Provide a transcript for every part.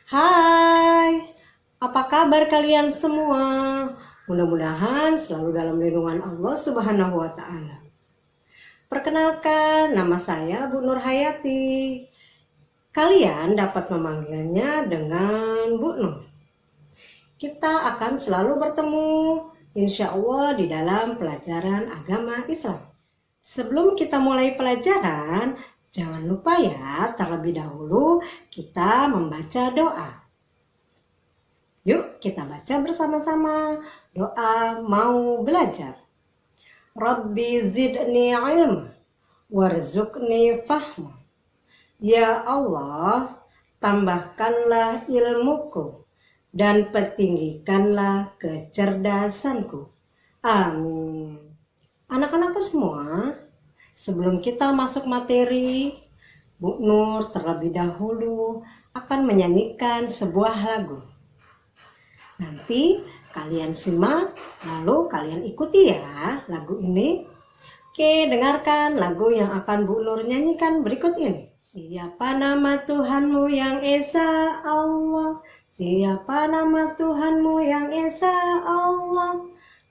Hai, apa kabar kalian semua? Mudah-mudahan selalu dalam lindungan Allah Subhanahu wa Ta'ala. Perkenalkan, nama saya Bu Nur Hayati. Kalian dapat memanggilnya dengan Bu Nur. Kita akan selalu bertemu, insya Allah, di dalam pelajaran agama Islam. Sebelum kita mulai pelajaran, jangan lupa ya, terlebih dahulu kita membaca doa. Yuk kita baca bersama-sama doa mau belajar. Rabbi zidni ilm warzuqni fahma. Ya Allah, tambahkanlah ilmuku dan pertinggikanlah kecerdasanku. Amin. Anak-anakku semua, sebelum kita masuk materi, Bu Nur terlebih dahulu akan menyanyikan sebuah lagu. Nanti kalian simak, lalu kalian ikuti ya lagu ini. Oke, dengarkan lagu yang akan Bu Nur nyanyikan berikut ini. Siapa nama Tuhanmu yang Esa Allah? Siapa nama Tuhanmu yang Esa Allah?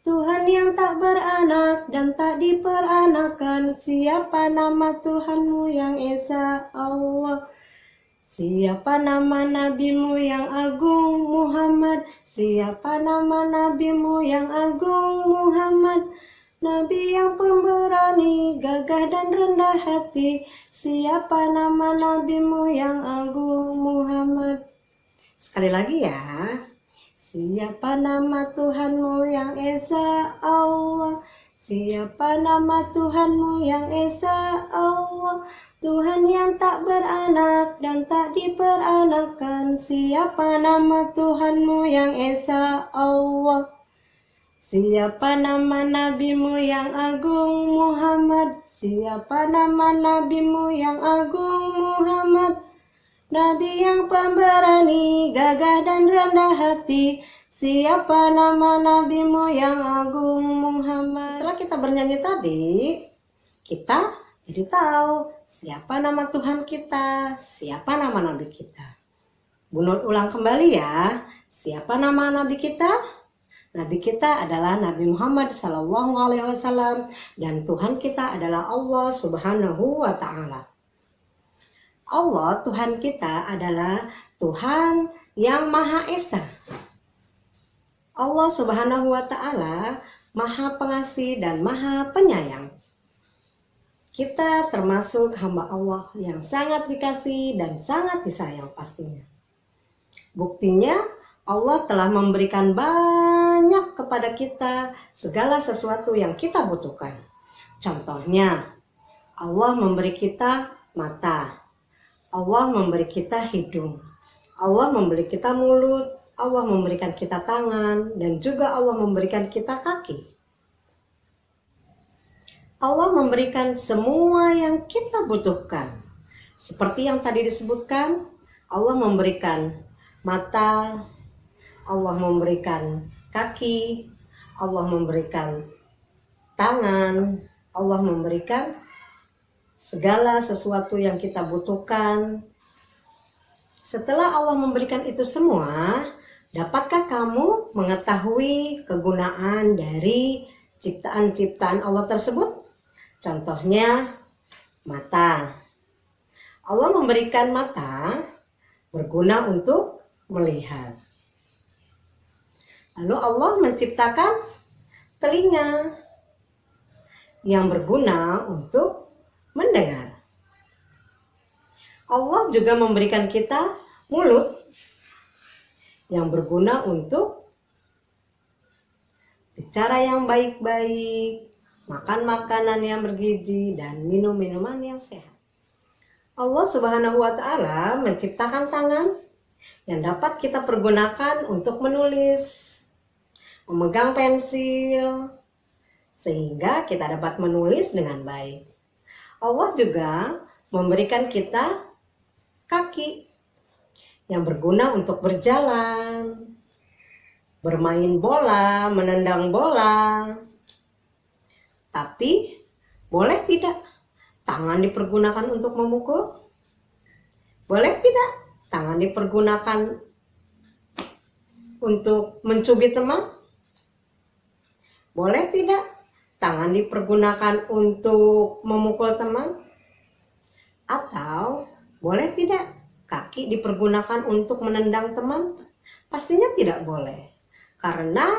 Tuhan yang tak beranak dan tak diperanakan. Siapa nama Tuhanmu yang Esa Allah? Siapa nama nabimu yang agung Muhammad? Siapa nama nabimu yang agung Muhammad? Nabi yang pemberani, gagah dan rendah hati. Siapa nama nabimu yang agung Muhammad? Sekali lagi ya. Siapa nama Tuhanmu yang Esa Allah? Siapa nama Tuhanmu yang Esa Allah? Tuhan yang tak beranak dan tak diperanakan. Siapa nama Tuhanmu yang Esa Allah? Siapa nama nabimu yang agung Muhammad? Siapa nama nabimu yang agung Muhammad? Nabi yang pemberani, gagah dan rendah hati. Siapa nama nabimu yang agung Muhammad? Setelah kita bernyanyi tadi, kita jadi tahu siapa nama Tuhan kita, siapa nama nabi kita. Bu Nur ulang kembali ya. Siapa nama nabi kita? Nabi kita adalah Nabi Muhammad SAW dan Tuhan kita adalah Allah Subhanahu wa Ta'ala. Allah, Tuhan kita adalah Tuhan yang Maha Esa. Allah Subhanahu wa Ta'ala Maha Pengasih dan Maha Penyayang. Kita termasuk hamba Allah yang sangat dikasih dan sangat disayang pastinya. Buktinya, Allah telah memberikan banyak kepada kita segala sesuatu yang kita butuhkan. Contohnya, Allah memberi kita mata. Allah memberi kita hidung, Allah memberi kita mulut, Allah memberikan kita tangan, dan juga Allah memberikan kita kaki. Allah memberikan semua yang kita butuhkan. Seperti yang tadi disebutkan, Allah memberikan mata, Allah memberikan kaki, Allah memberikan tangan, Allah memberikan segala sesuatu yang kita butuhkan. Setelah Allah memberikan itu semua, dapatkah kamu mengetahui kegunaan dari ciptaan-ciptaan Allah tersebut? Contohnya, mata. Allah memberikan mata berguna untuk melihat. Lalu Allah menciptakan telinga yang berguna untuk mendengar. Allah juga memberikan kita mulut yang berguna untuk bicara yang baik-baik, makan makanan yang bergizi, dan minum minuman yang sehat. Allah Subhanahu wa Ta'ala menciptakan tangan yang dapat kita pergunakan untuk menulis, memegang pensil, sehingga kita dapat menulis dengan baik. Allah juga memberikan kita kaki yang berguna untuk berjalan, bermain bola, menendang bola. Tapi boleh tidak tangan dipergunakan untuk memukul? Boleh tidak tangan dipergunakan untuk mencubit teman? Boleh tidak tangan dipergunakan untuk memukul teman? Atau boleh tidak kaki dipergunakan untuk menendang teman? Pastinya tidak boleh. Karena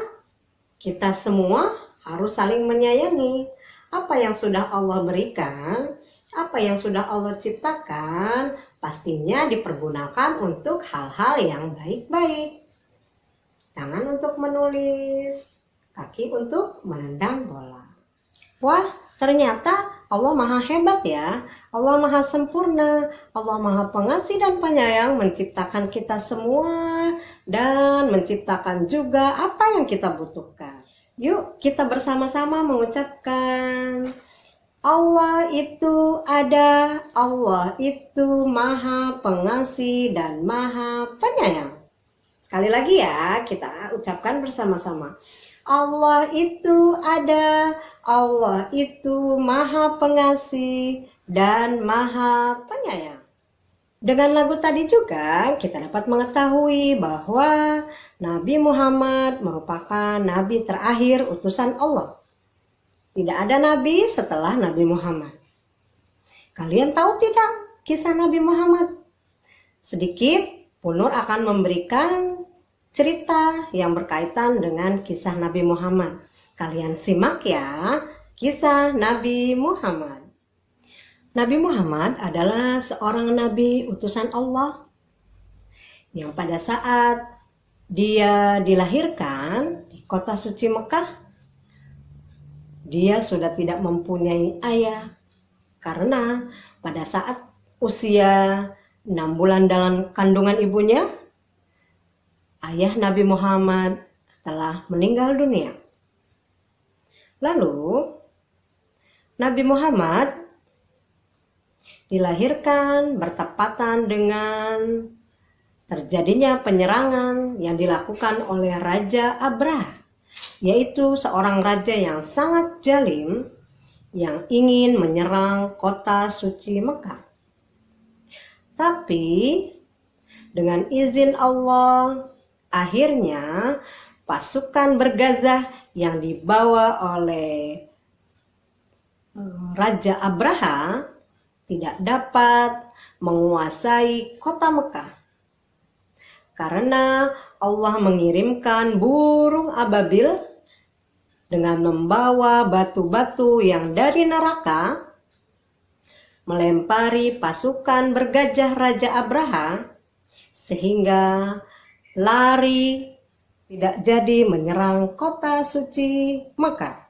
kita semua harus saling menyayangi. Apa yang sudah Allah berikan, apa yang sudah Allah ciptakan, pastinya dipergunakan untuk hal-hal yang baik-baik. Tangan untuk menulis, kaki untuk menendang bola. Wah, ternyata Allah maha hebat ya. Allah maha sempurna, Allah maha pengasih dan penyayang menciptakan kita semua dan menciptakan juga apa yang kita butuhkan. Yuk kita bersama-sama mengucapkan Allah itu ada, Allah itu maha pengasih dan maha penyayang. Sekali lagi ya, kita ucapkan bersama-sama. Allah itu ada, Allah itu maha pengasih dan maha penyayang. Dengan lagu tadi juga kita dapat mengetahui bahwa Nabi Muhammad merupakan nabi terakhir utusan Allah. Tidak ada nabi setelah Nabi Muhammad. Kalian tahu tidak kisah Nabi Muhammad? Sedikit Punur akan memberikan cerita yang berkaitan dengan kisah Nabi Muhammad. Kalian simak ya, kisah Nabi Muhammad. Nabi Muhammad adalah seorang nabi utusan Allah yang pada saat dia dilahirkan di kota suci Mekah, dia sudah tidak mempunyai ayah karena pada saat usia 6 bulan dalam kandungan ibunya, ayah Nabi Muhammad telah meninggal dunia. Lalu Nabi Muhammad dilahirkan bertepatan dengan terjadinya penyerangan yang dilakukan oleh Raja Abraha, yaitu seorang raja yang sangat zalim yang ingin menyerang kota suci Mekah. Tapi dengan izin Allah, akhirnya pasukan bergazah yang dibawa oleh Raja Abraha tidak dapat menguasai kota Mekah. Karena Allah mengirimkan burung ababil dengan membawa batu-batu yang dari neraka, melempari pasukan bergajah Raja Abraha, sehingga lari tidak jadi menyerang kota suci Mekah.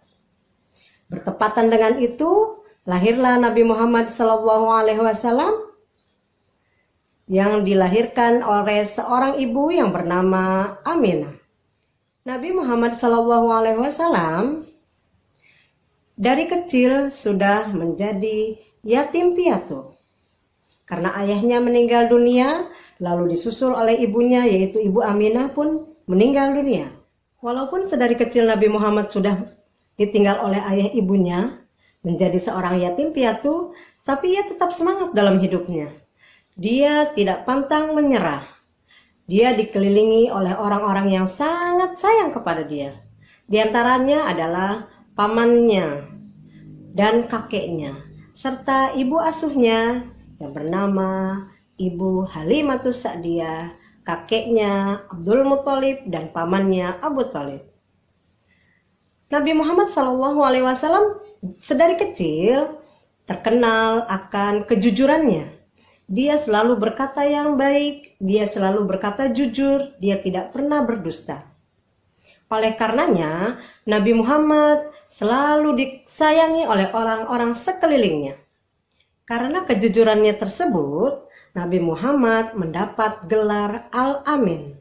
Bertepatan dengan itu, lahirlah Nabi Muhammad SAW yang dilahirkan oleh seorang ibu yang bernama Aminah. Nabi Muhammad SAW dari kecil sudah menjadi yatim piatu karena ayahnya meninggal dunia, lalu disusul oleh ibunya yaitu Ibu Aminah pun meninggal dunia. Walaupun sedari kecil Nabi Muhammad sudah ditinggal oleh ayah ibunya menjadi seorang yatim piatu, tapi ia tetap semangat dalam hidupnya. Dia tidak pantang menyerah. Dia dikelilingi oleh orang-orang yang sangat sayang kepada dia. Di antaranya adalah pamannya dan kakeknya, serta ibu asuhnya yang bernama Ibu Halimatus Sa'diyah, kakeknya Abdul Muthalib dan pamannya Abu Thalib. Nabi Muhammad SAW sedari kecil terkenal akan kejujurannya. Dia selalu berkata yang baik, dia selalu berkata jujur, dia tidak pernah berdusta. Oleh karenanya, Nabi Muhammad selalu disayangi oleh orang-orang sekelilingnya. Karena kejujurannya tersebut, Nabi Muhammad mendapat gelar Al-Amin,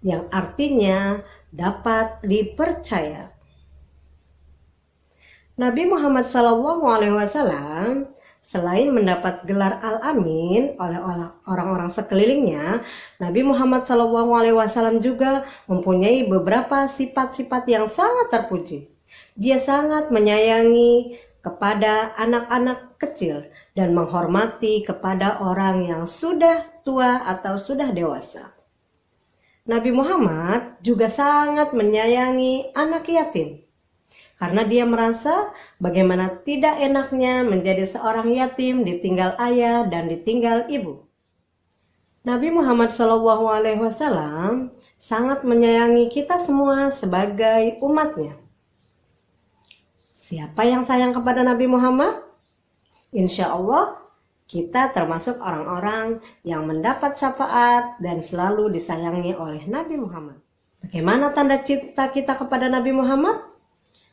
yang artinya dapat dipercaya. Nabi Muhammad SAW selain mendapat gelar Al-Amin oleh orang-orang sekelilingnya, Nabi Muhammad SAW juga mempunyai beberapa sifat-sifat yang sangat terpuji. Dia sangat menyayangi kepada anak-anak kecil dan menghormati kepada orang yang sudah tua atau sudah dewasa. Nabi Muhammad juga sangat menyayangi anak yatim, karena dia merasa bagaimana tidak enaknya menjadi seorang yatim ditinggal ayah dan ditinggal ibu. Nabi Muhammad SAW sangat menyayangi kita semua sebagai umatnya. Siapa yang sayang kepada Nabi Muhammad? Insya Allah kita termasuk orang-orang yang mendapat syafaat dan selalu disayangi oleh Nabi Muhammad. Bagaimana tanda cinta kita kepada Nabi Muhammad?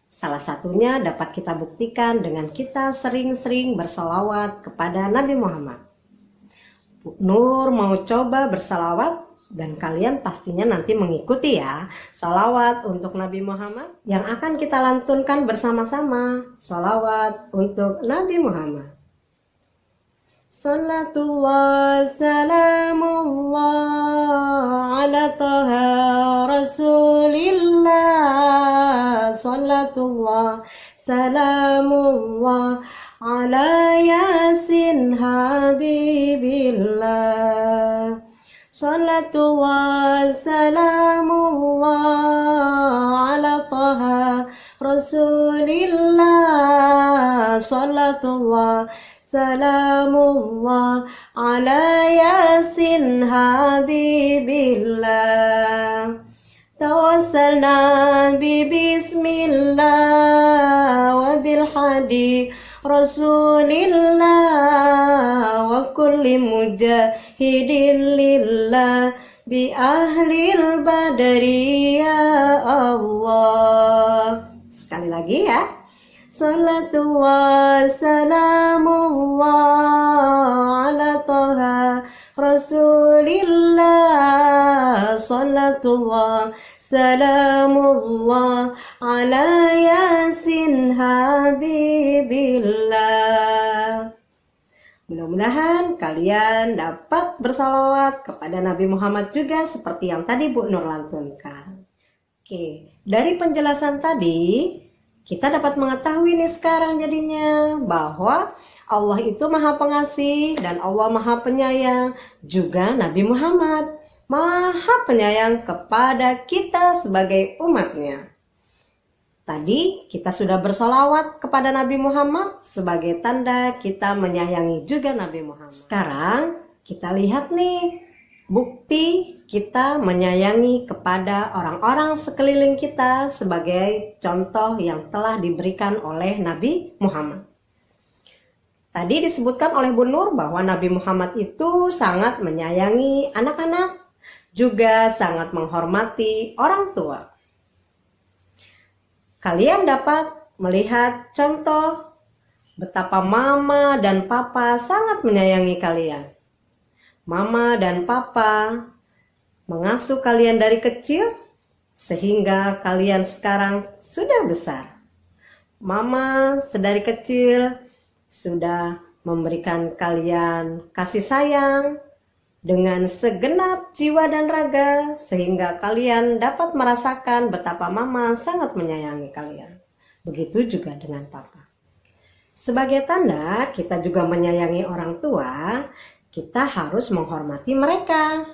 Salah satunya dapat kita buktikan dengan kita sering-sering bersalawat kepada Nabi Muhammad. Bu Nur mau coba bersalawat dan kalian pastinya nanti mengikuti ya. Salawat untuk Nabi Muhammad yang akan kita lantunkan bersama-sama. Salawat untuk Nabi Muhammad. Salatullah salamullah ala taha rasulillah. Salatullah salamullah ala yasin habibillah. Salatullah salamullah ala taha rasulillah. Salatullah salamullah ala yasin habibillah. Tawassalna bismillah wa bilhadi rasulillah wa kulli mujahidin lillah bi ahlil badri ya Allah. Sekali lagi ya. Salatullah salamullah ala taha rasulillah. Salatullah salamullah ala yasin habibillah. Mudah-mudahan kalian dapat bersalawat kepada Nabi Muhammad juga seperti yang tadi Bu Nur lantunkan. Oke, dari penjelasan tadi kita dapat mengetahui nih sekarang jadinya bahwa Allah itu Maha Pengasih dan Allah Maha Penyayang. Juga Nabi Muhammad Maha Penyayang kepada kita sebagai umatnya. Tadi kita sudah bersolawat kepada Nabi Muhammad sebagai tanda kita menyayangi juga Nabi Muhammad. Sekarang kita lihat nih bukti kita menyayangi kepada orang-orang sekeliling kita sebagai contoh yang telah diberikan oleh Nabi Muhammad. Tadi disebutkan oleh Bu Nur bahwa Nabi Muhammad itu sangat menyayangi anak-anak, juga sangat menghormati orang tua. Kalian dapat melihat contoh betapa mama dan papa sangat menyayangi kalian. Mama dan papa mengasuh kalian dari kecil sehingga kalian sekarang sudah besar. Mama sedari kecil sudah memberikan kalian kasih sayang dengan segenap jiwa dan raga sehingga kalian dapat merasakan betapa mama sangat menyayangi kalian. Begitu juga dengan papa. Sebagai tanda kita juga menyayangi orang tua, kita harus menghormati mereka.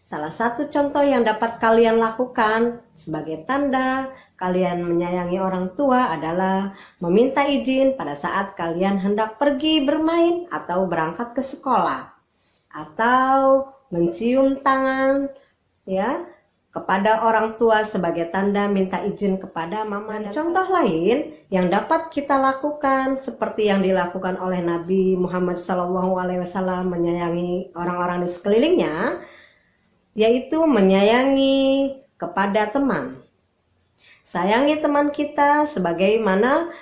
Salah satu contoh yang dapat kalian lakukan sebagai tanda kalian menyayangi orang tua adalah meminta izin pada saat kalian hendak pergi bermain atau berangkat ke sekolah. Atau mencium tangan ya kepada orang tua sebagai tanda minta izin kepada mama. Dan contoh lain yang dapat kita lakukan seperti yang dilakukan oleh Nabi Muhammad SAW menyayangi orang-orang di sekelilingnya, yaitu menyayangi kepada teman. Sayangi teman kita sebagaimana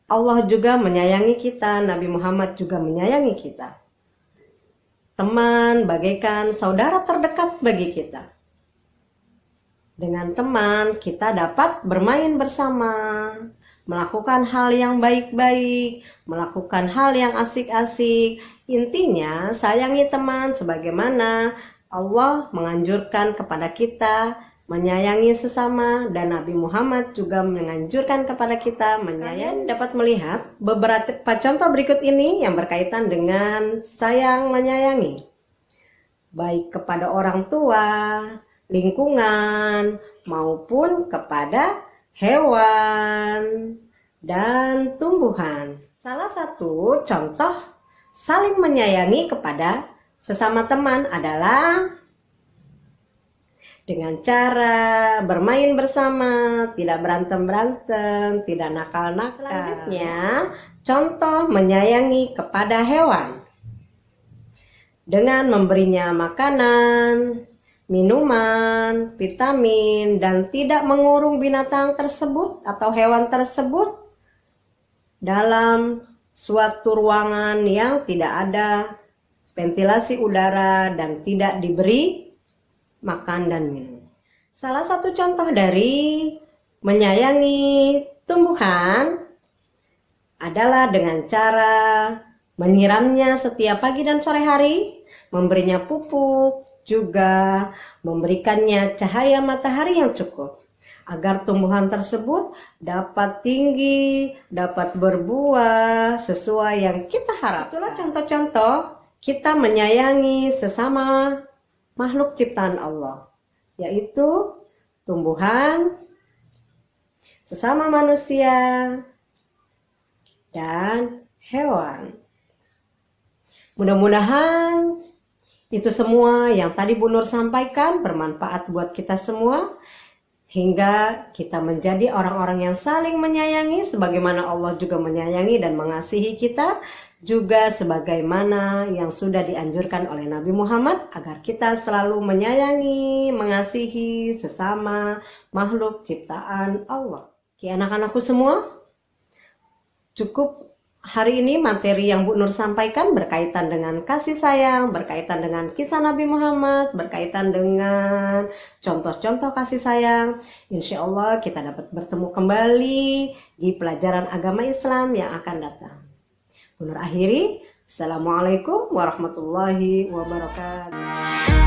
Allah juga menyayangi kita, Nabi Muhammad juga menyayangi kita. Teman bagaikan saudara terdekat bagi kita. Dengan teman kita dapat bermain bersama, melakukan hal yang baik-baik, melakukan hal yang asik-asik. Intinya sayangi teman sebagaimana Allah menganjurkan kepada kita menyayangi sesama, dan Nabi Muhammad juga menganjurkan kepada kita menyayangi. Dapat melihat beberapa contoh berikut ini yang berkaitan dengan sayang menyayangi, baik kepada orang tua, lingkungan, maupun kepada hewan dan tumbuhan. Salah satu contoh saling menyayangi kepada sesama teman adalah dengan cara bermain bersama, tidak berantem-berantem, tidak nakal-nakal. Selanjutnya, contoh menyayangi kepada hewan dengan memberinya makanan, minuman, vitamin, dan tidak mengurung binatang tersebut atau hewan tersebut dalam suatu ruangan yang tidak ada ventilasi udara dan tidak diberi makan dan minum. Salah satu contoh dari menyayangi tumbuhan adalah dengan cara menyiramnya setiap pagi dan sore hari, memberinya pupuk, juga memberikannya cahaya matahari yang cukup agar tumbuhan tersebut dapat tinggi, dapat berbuah sesuai yang kita harapkan. Itulah contoh-contoh kita menyayangi sesama makhluk ciptaan Allah, yaitu tumbuhan, sesama manusia, dan hewan. Mudah-mudahan itu semua yang tadi Bu Nur sampaikan bermanfaat buat kita semua, hingga kita menjadi orang-orang yang saling menyayangi sebagaimana Allah juga menyayangi dan mengasihi kita, juga sebagaimana yang sudah dianjurkan oleh Nabi Muhammad agar kita selalu menyayangi, mengasihi sesama makhluk ciptaan Allah. Oke, anak-anakku semua, cukup hari ini materi yang Bu Nur sampaikan berkaitan dengan kasih sayang, berkaitan dengan kisah Nabi Muhammad, berkaitan dengan contoh-contoh kasih sayang. Insya Allah kita dapat bertemu kembali di pelajaran agama Islam yang akan datang. Bu Nur akhiri, Assalamualaikum warahmatullahi wabarakatuh.